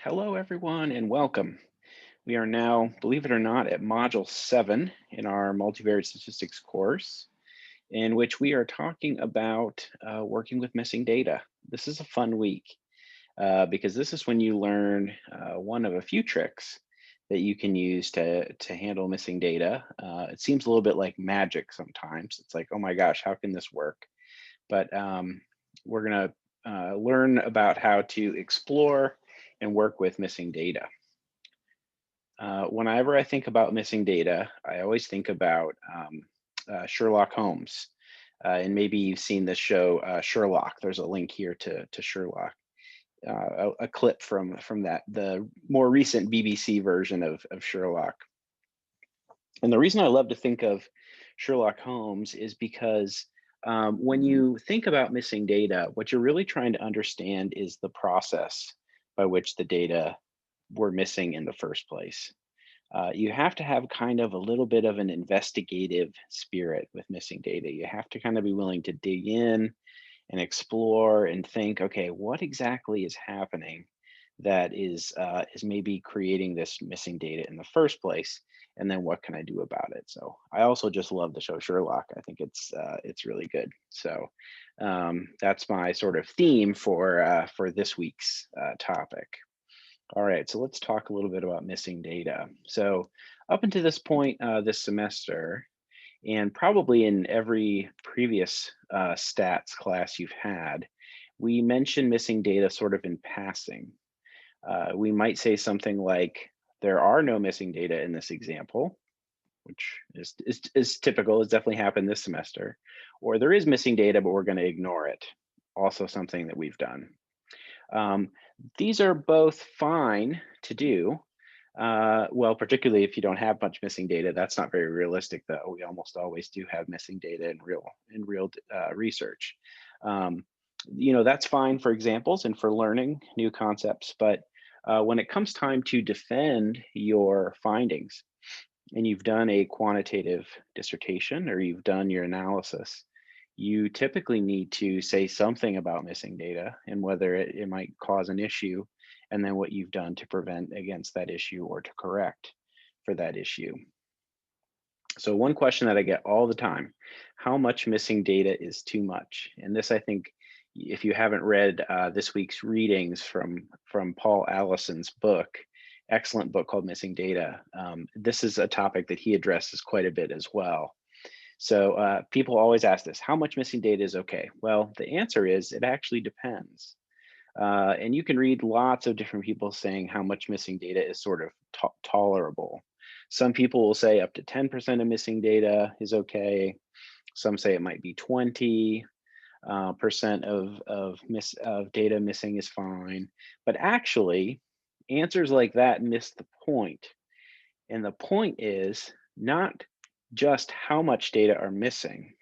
Hello, everyone, and welcome. We are now, believe it or not, at Module 7 in our Multivariate Statistics course, in which we are talking about working with missing data. This is a fun week because this is when you learn one of a few tricks that you can use to handle missing data. It seems a little bit like magic sometimes. It's like, oh my gosh, how can this work? But we're going to learn about how to explore and work with missing data. Whenever I think about missing data, I always think about Sherlock Holmes. And maybe you've seen this show, Sherlock. There's a link here to Sherlock, a clip from that, the more recent BBC version of Sherlock. And the reason I love to think of Sherlock Holmes is because when you think about missing data, what you're really trying to understand is the process by which the data were missing in the first place. You have to have kind of a little bit of an investigative spirit with missing data. You have to kind of be willing to dig in and explore and think, okay, what exactly is happening that is maybe creating this missing data in the first place, and then what can I do about it? So I also just love the show Sherlock. I think it's really good. So that's my sort of theme for this week's topic. All right, so let's talk a little bit about missing data. So up until this point this semester, and probably in every previous stats class you've had, we mentioned missing data sort of in passing. We might say something like, there are no missing data in this example, which is typical, it's definitely happened this semester. Or there is missing data, but we're gonna ignore it. Also something that we've done. Um, these are both fine to do. Well, particularly if you don't have much missing data, that's not very realistic, though. We almost always do have missing data in real research. Um, that's fine for examples and for learning new concepts, but when it comes time to defend your findings, and you've done a quantitative dissertation or you've done your analysis, you typically need to say something about missing data and whether it might cause an issue, and then what you've done to prevent against that issue or to correct for that issue. So one question that I get all the time, how much missing data is too much? And this, I think, if you haven't read this week's readings from Paul Allison's book, excellent book called Missing Data, this is a topic that he addresses quite a bit as well. So people always ask this, how much missing data is okay? Well, the answer is it actually depends. And you can read lots of different people saying how much missing data is sort of tolerable. Some people will say up to 10% of missing data is okay. Some say it might be 20% of data missing is fine. But actually, answers like that miss the point. And the point is not just how much data are missing,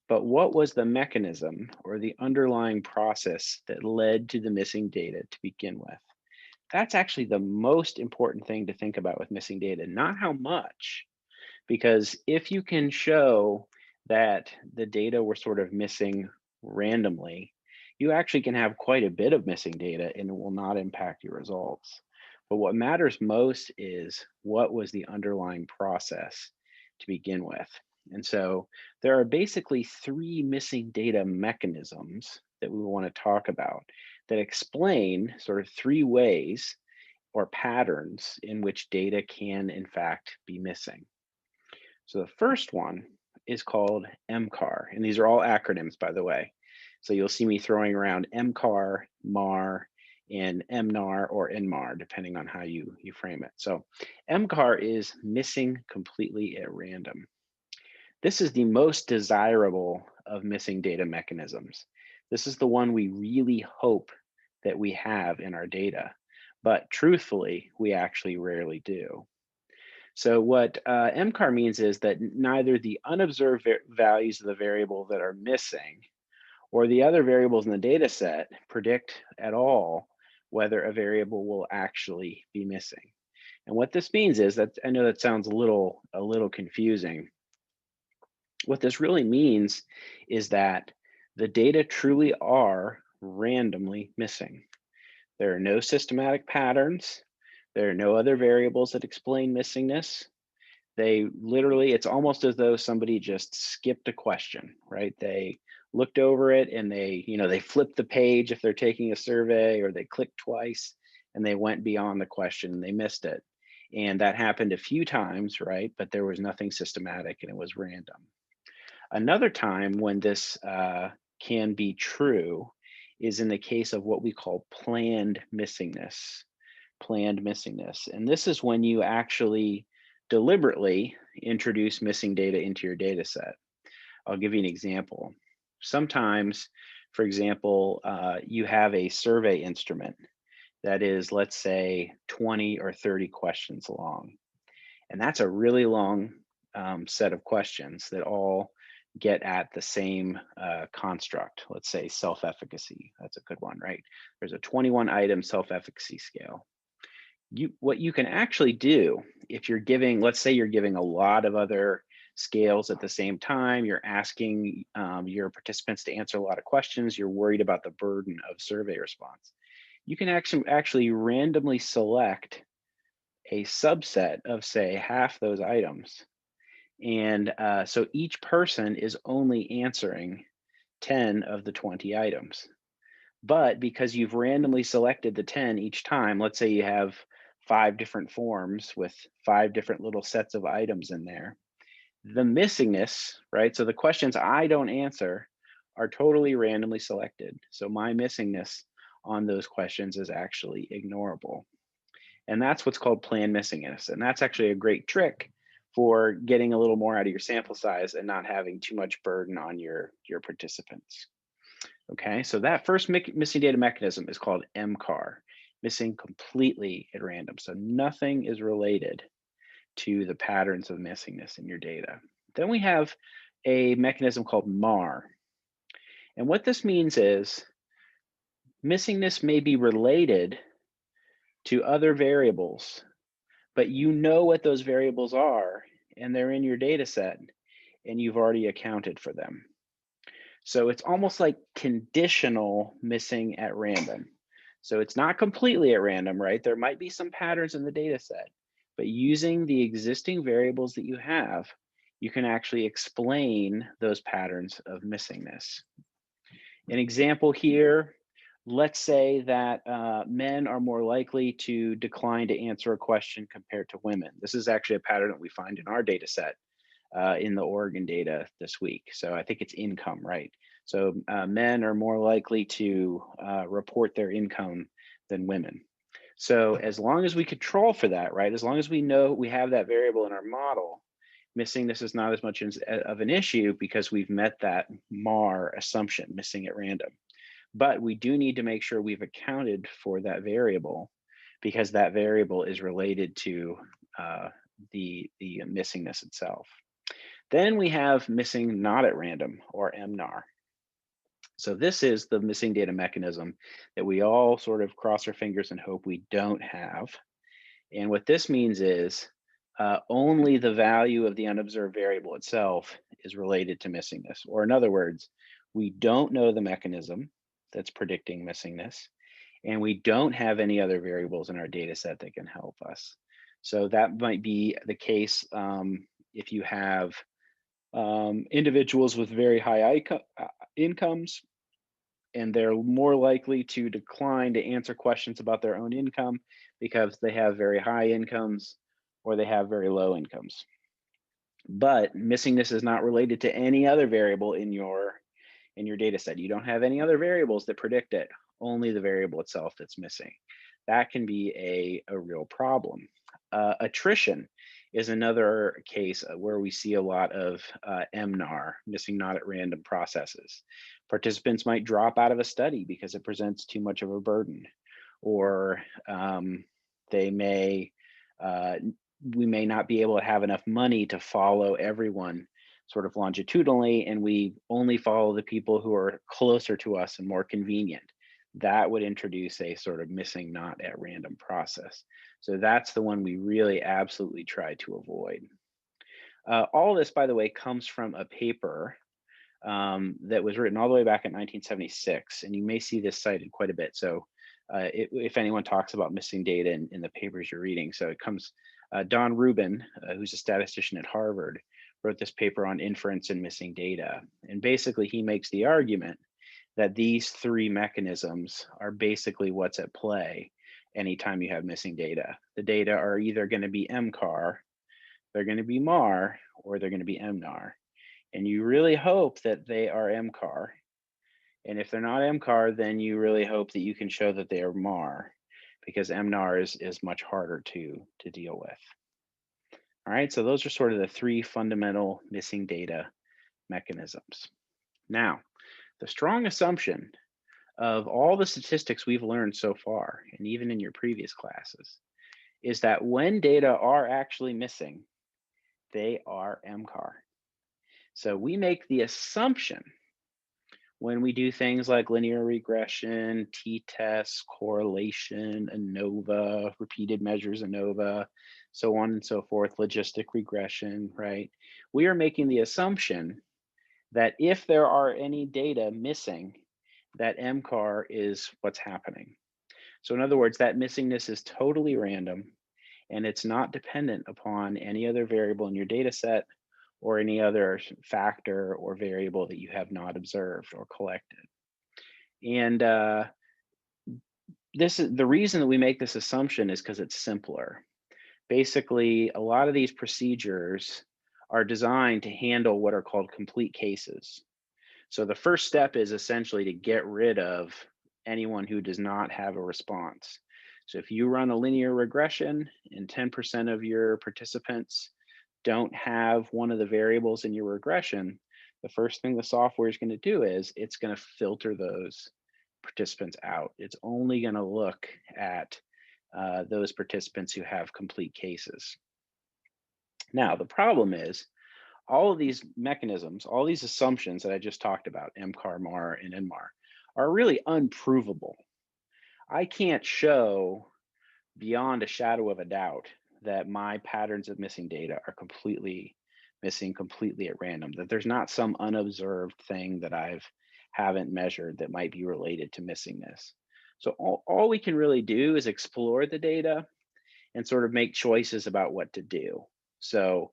but what was the mechanism or the underlying process that led to the missing data to begin with? That's actually the most important thing to think about with missing data, not how much, because if you can show that the data were sort of missing randomly, you actually can have quite a bit of missing data and it will not impact your results. But what matters most is what was the underlying process to begin with. And so there are basically three missing data mechanisms that we want to talk about that explain sort of three ways or patterns in which data can in fact be missing. So the first one is called MCAR, and these are all acronyms, by the way. So you'll see me throwing around MCAR, MAR, and MNAR or NMAR, depending on how you frame it. So MCAR is missing completely at random. This is the most desirable of missing data mechanisms. This is the one we really hope that we have in our data, but truthfully, we actually rarely do. So what MCAR means is that neither the unobserved values of the variable that are missing or the other variables in the data set predict at all whether a variable will actually be missing. And what this means is that, I know that sounds a little confusing. What this really means is that the data truly are randomly missing. There are no systematic patterns. There are no other variables that explain missingness. They literally, it's almost as though somebody just skipped a question, right? They looked over it and they flipped the page if they're taking a survey, or they clicked twice and they went beyond the question and they missed it. And that happened a few times, right? But there was nothing systematic and it was random. Another time when this can be true is in the case of what we call planned missingness. Planned missingness. And this is when you actually deliberately introduce missing data into your data set. I'll give you an example. Sometimes, for example, you have a survey instrument that is, let's say, 20 or 30 questions long. And that's a really long set of questions that all get at the same construct. Let's say self-efficacy. That's a good one, right? There's a 21 item self-efficacy scale. What you can actually do if you're giving, let's say you're giving a lot of other scales at the same time, you're asking your participants to answer a lot of questions, you're worried about the burden of survey response. You can actually randomly select a subset of, say, half those items. And so each person is only answering 10 of the 20 items. But because you've randomly selected the 10 each time, let's say you have 5 different forms with 5 different little sets of items in there, the missingness, right? So the questions I don't answer are totally randomly selected. So my missingness on those questions is actually ignorable. And that's what's called planned missingness. And that's actually a great trick for getting a little more out of your sample size and not having too much burden on your participants. Okay, so that first missing data mechanism is called MCAR, missing completely at random. So nothing is related to the patterns of missingness in your data. Then we have a mechanism called MAR. And what this means is missingness may be related to other variables, but you know what those variables are and they're in your data set and you've already accounted for them. So it's almost like conditional missing at random. So it's not completely at random, right? There might be some patterns in the data set, but using the existing variables that you have, you can actually explain those patterns of missingness. An example here, let's say that men are more likely to decline to answer a question compared to women. This is actually a pattern that we find in our data set in the Oregon data this week. So I think it's income, right? So men are more likely to report their income than women. So as long as we control for that, right? As long as we know we have that variable in our model, missing this is not as much of an issue because we've met that MAR assumption, missing at random. But we do need to make sure we've accounted for that variable because that variable is related to the missingness itself. Then we have missing not at random, or MNAR. So this is the missing data mechanism that we all sort of cross our fingers and hope we don't have. And what this means is only the value of the unobserved variable itself is related to missingness. Or in other words, we don't know the mechanism that's predicting missingness, and we don't have any other variables in our data set that can help us. So that might be the case if you have individuals with very high incomes, and they're more likely to decline to answer questions about their own income because they have very high incomes or they have very low incomes. But missingness is not related to any other variable in your data set. You don't have any other variables that predict it, only the variable itself that's missing. That can be a real problem. Attrition is another case where we see a lot of MNAR, missing not at random processes. Participants might drop out of a study because it presents too much of a burden, or we may not be able to have enough money to follow everyone sort of longitudinally, and we only follow the people who are closer to us and more convenient. That would introduce a sort of missing not at random process. So that's the one we really absolutely try to avoid. All of this, by the way, comes from a paper that was written all the way back in 1976, and you may see this cited quite a bit. So if anyone talks about missing data in the papers you're reading. So it comes, Don Rubin, who's a statistician at Harvard, wrote this paper on inference and missing data. And basically he makes the argument that these three mechanisms are basically what's at play anytime you have missing data. The data are either going to be MCAR, they're going to be MAR, or they're going to be MNAR. And you really hope that they are MCAR. And if they're not MCAR, then you really hope that you can show that they are MAR, because MNAR is much harder to deal with. All right, so those are sort of the three fundamental missing data mechanisms. Now, the strong assumption of all the statistics we've learned so far, and even in your previous classes, is that when data are actually missing, they are MCAR. So we make the assumption when we do things like linear regression, t-tests, correlation, ANOVA, repeated measures ANOVA, so on and so forth, logistic regression, right? We are making the assumption that if there are any data missing, that MCAR is what's happening. So in other words, that missingness is totally random and it's not dependent upon any other variable in your data set or any other factor or variable that you have not observed or collected. And this is the reason that we make this assumption is because it's simpler. Basically, a lot of these procedures are designed to handle what are called complete cases. So the first step is essentially to get rid of anyone who does not have a response. So if you run a linear regression and 10% of your participants don't have one of the variables in your regression, the first thing the software is going to do is it's going to filter those participants out. It's only going to look at those participants who have complete cases. Now, the problem is all of these mechanisms, all these assumptions that I just talked about, MCAR, MAR, and NMAR, are really unprovable. I can't show beyond a shadow of a doubt that my patterns of missing data are completely missing completely at random, that there's not some unobserved thing that haven't measured that might be related to missingness. So all we can really do is explore the data and sort of make choices about what to do. So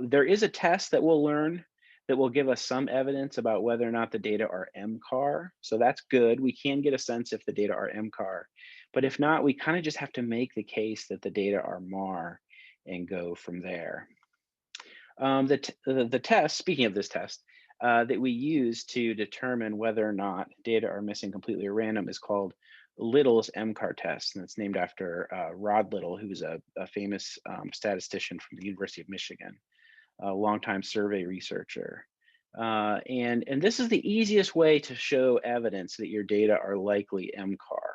there is a test that we'll learn that will give us some evidence about whether or not the data are MCAR. So that's good. We can get a sense if the data are MCAR. But if not, we kind of just have to make the case that the data are MAR and go from there. The test, speaking of this test, that we use to determine whether or not data are missing completely at random is called Little's MCAR test, and it's named after Rod Little, who was a famous statistician from the University of Michigan, a longtime survey researcher. And this is the easiest way to show evidence that your data are likely MCAR.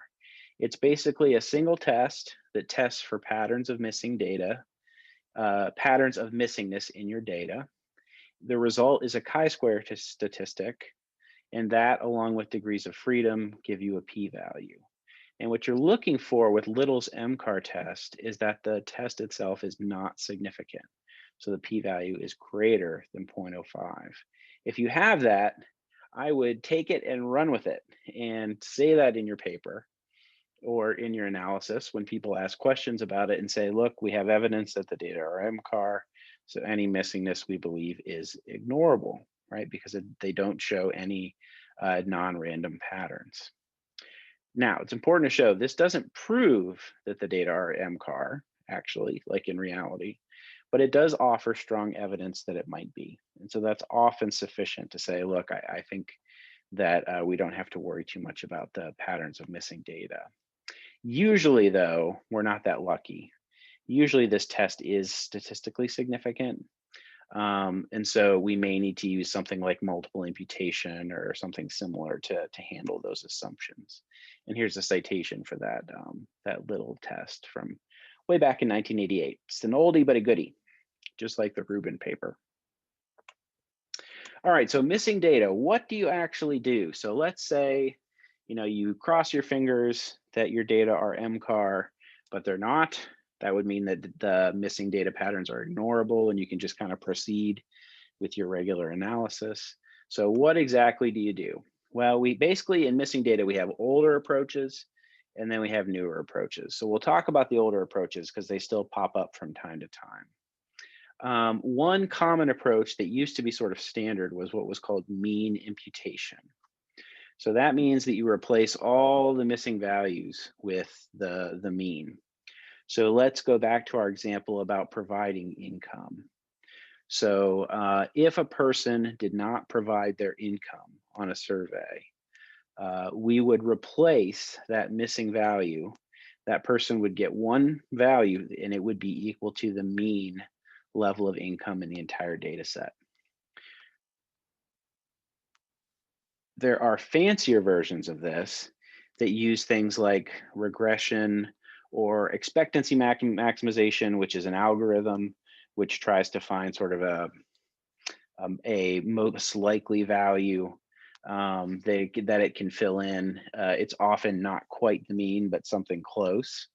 It's basically a single test that tests for patterns of missing data, patterns of missingness in your data. The result is a chi-square statistic, and that, along with degrees of freedom, give you a p-value. And what you're looking for with Little's MCAR test is that the test itself is not significant. So the p-value is greater than 0.05. If you have that, I would take it and run with it and say that in your paper or in your analysis when people ask questions about it and say, look, we have evidence that the data are MCAR. So any missingness we believe is ignorable, right? Because they don't show any non-random patterns. Now, it's important to show this doesn't prove that the data are MCAR, actually, like in reality, but it does offer strong evidence that it might be. And so that's often sufficient to say, look, I think that we don't have to worry too much about the patterns of missing data. Usually, though, we're not that lucky. Usually this test is statistically significant. And so we may need to use something like multiple imputation or something similar to handle those assumptions. And here's a citation for that, that Little test from way back in 1988. It's an oldie but a goodie, just like the Rubin paper. All right, so missing data, what do you actually do? So let's say, you cross your fingers that your data are MCAR, but they're not. That would mean that the missing data patterns are ignorable and you can just kind of proceed with your regular analysis. So what exactly do you do? Well, we basically, in missing data, we have older approaches and then we have newer approaches. So we'll talk about the older approaches because they still pop up from time to time. One common approach that used to be sort of standard was what was called mean imputation. So that means that you replace all the missing values with the mean. So let's go back to our example about providing income. So if a person did not provide their income on a survey, we would replace that missing value. That person would get one value and it would be equal to the mean level of income in the entire data set. There are fancier versions of this that use things like regression or expectancy maximization, which is an algorithm which tries to find sort of a most likely value that it can fill in. It's often not quite the mean, but something close.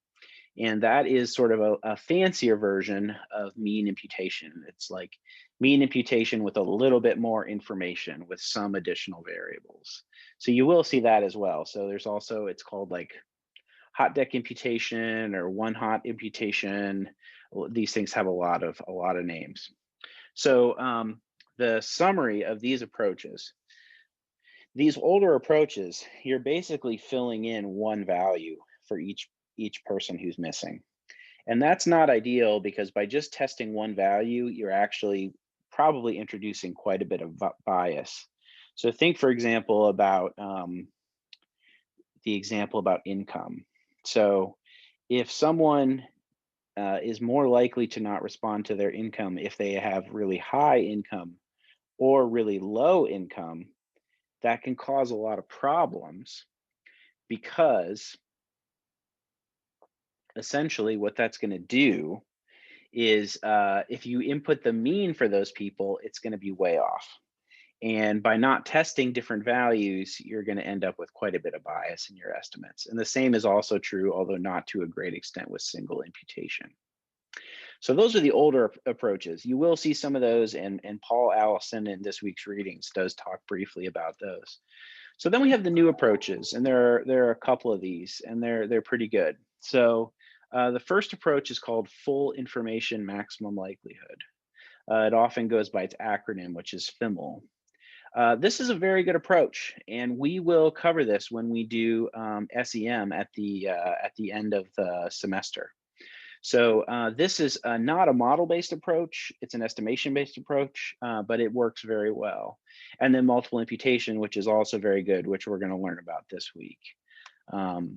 And that is sort of a fancier version of mean imputation. It's like mean imputation with a little bit more information with some additional variables. So you will see that as well. So there's also, it's called like hot deck imputation or one hot imputation. These things have a lot of names. So the summary of these approaches, these older approaches, you're basically filling in one value for each person who's missing. And that's not ideal because by just testing one value, you're actually probably introducing quite a bit of bias. So think, for example, about the example about income. So if someone is more likely to not respond to their income if they have really high income or really low income, that can cause a lot of problems because essentially what that's going to do is if you input the mean for those people, it's going to be way off. And by not testing different values, you're going to end up with quite a bit of bias in your estimates. And the same is also true, although not to a great extent, with single imputation. So those are the older approaches. You will see some of those, and Paul Allison in this week's readings does talk briefly about those. So then we have the new approaches, and there are a couple of these, and they're pretty good. So the first approach is called full information maximum likelihood. It often goes by its acronym, which is FIML. This is a very good approach, and we will cover this when we do SEM at the end of the semester. So this is not a model-based approach, it's an estimation-based approach, but it works very well. And then multiple imputation, which is also very good, which we're going to learn about this week.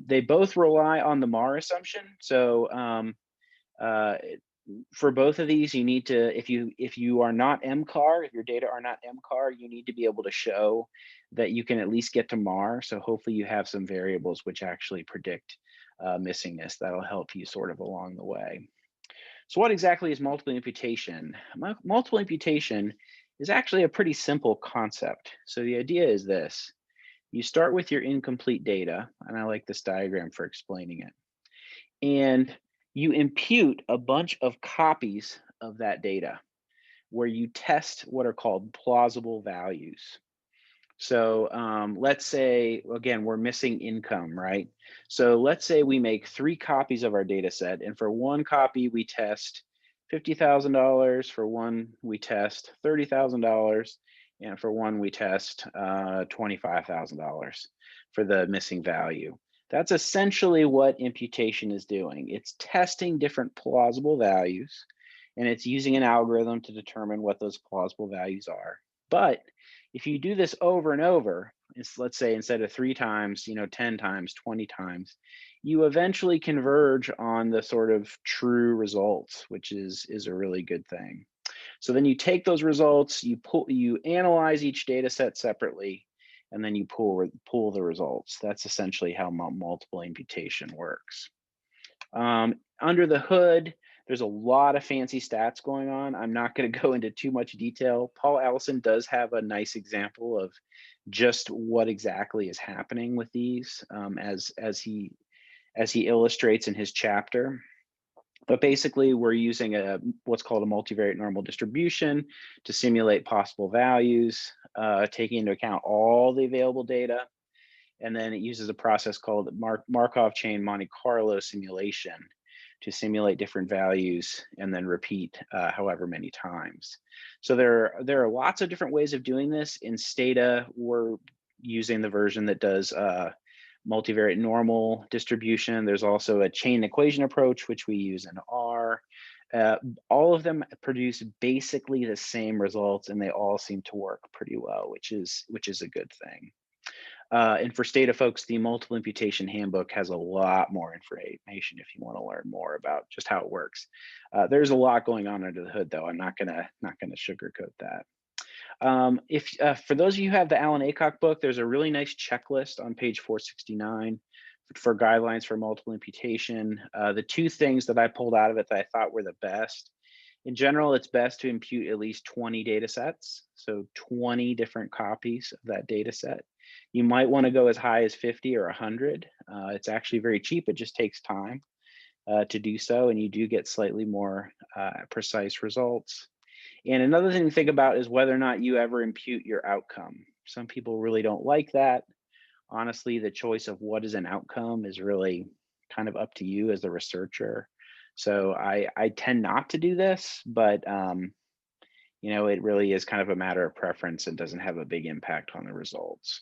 They both rely on the MAR assumption. So for both of these, you need to, if you are not MCAR, if your data are not MCAR, you need to be able to show that you can at least get to MAR. So hopefully you have some variables which actually predict missingness. That'll help you sort of along the way. So what exactly is multiple imputation? Multiple imputation is actually a pretty simple concept. So the idea is this: you start with your incomplete data, and I like this diagram for explaining it, and you impute a bunch of copies of that data where you test what are called plausible values. So let's say, again, we're missing income, right? So let's say we make 3 copies of our data set, and for one copy we test $50,000, for one we test $30,000, and for one we test $25,000 for the missing value. That's essentially what imputation is doing. It's testing different plausible values, and it's using an algorithm to determine what those plausible values are. But if you do this over and over, let's say instead of 3 times, 10 times, 20 times, you eventually converge on the sort of true results, which is a really good thing. So then you take those results, you analyze each data set separately, and then you pull the results. That's essentially how multiple imputation works. Under the hood, there's a lot of fancy stats going on. I'm not going to go into too much detail. Paul Allison does have a nice example of just what exactly is happening with these as he illustrates in his chapter. But basically, we're using what's called a multivariate normal distribution to simulate possible values, taking into account all the available data. And then it uses a process called Markov chain Monte Carlo simulation to simulate different values and then repeat however many times. So there are lots of different ways of doing this. In Stata, we're using the version that does multivariate normal distribution. There's also a chain equation approach, which we use in R. Uh, all of them produce basically the same results, and they all seem to work pretty well, which is a good thing. And for Stata folks, the multiple imputation handbook has a lot more information if you want to learn more about just how it works. There's a lot going on under the hood, though. I'm not gonna sugarcoat that. If for those of you who have the Alan Aycock book, there's a really nice checklist on page 469 for guidelines for multiple imputation. The two things that I pulled out of it that I thought were the best. In general, it's best to impute at least 20 data sets, so 20 different copies of that data set. You might want to go as high as 50 or 100. It's actually very cheap. It just takes time to do so, and you do get slightly more precise results. And another thing to think about is whether or not you ever impute your outcome. Some people really don't like that. Honestly, the choice of what is an outcome is really kind of up to you as the researcher. So I tend not to do this, but you know, it really is kind of a matter of preference and doesn't have a big impact on the results.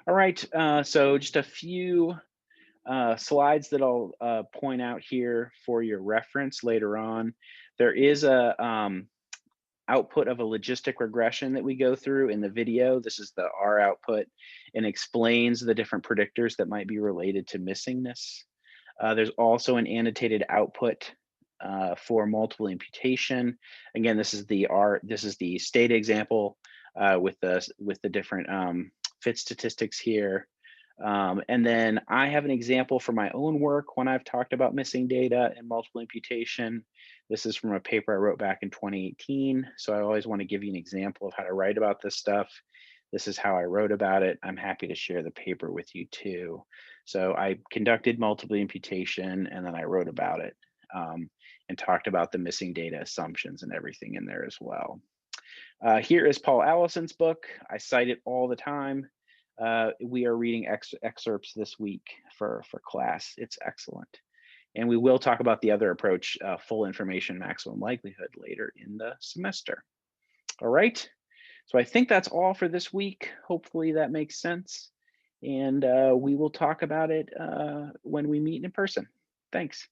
All right, so just a few slides that I'll point out here for your reference later on. There is a output of a logistic regression that we go through in the video. This is the R output and explains the different predictors that might be related to missingness. There's also an annotated output for multiple imputation. Again, this is the Stata example with the different fit statistics here. And then I have an example for my own work when I've talked about missing data and multiple imputation. This is from a paper I wrote back in 2018. So I always want to give you an example of how to write about this stuff. This is how I wrote about it. I'm happy to share the paper with you too. So I conducted multiple imputation and then I wrote about it and talked about the missing data assumptions and everything in there as well. Here is Paul Allison's book. I cite it all the time. We are reading excerpts this week for class. It's excellent. And we will talk about the other approach, full information maximum likelihood, later in the semester. All right. So I think that's all for this week. Hopefully that makes sense. And we will talk about it when we meet in person. Thanks.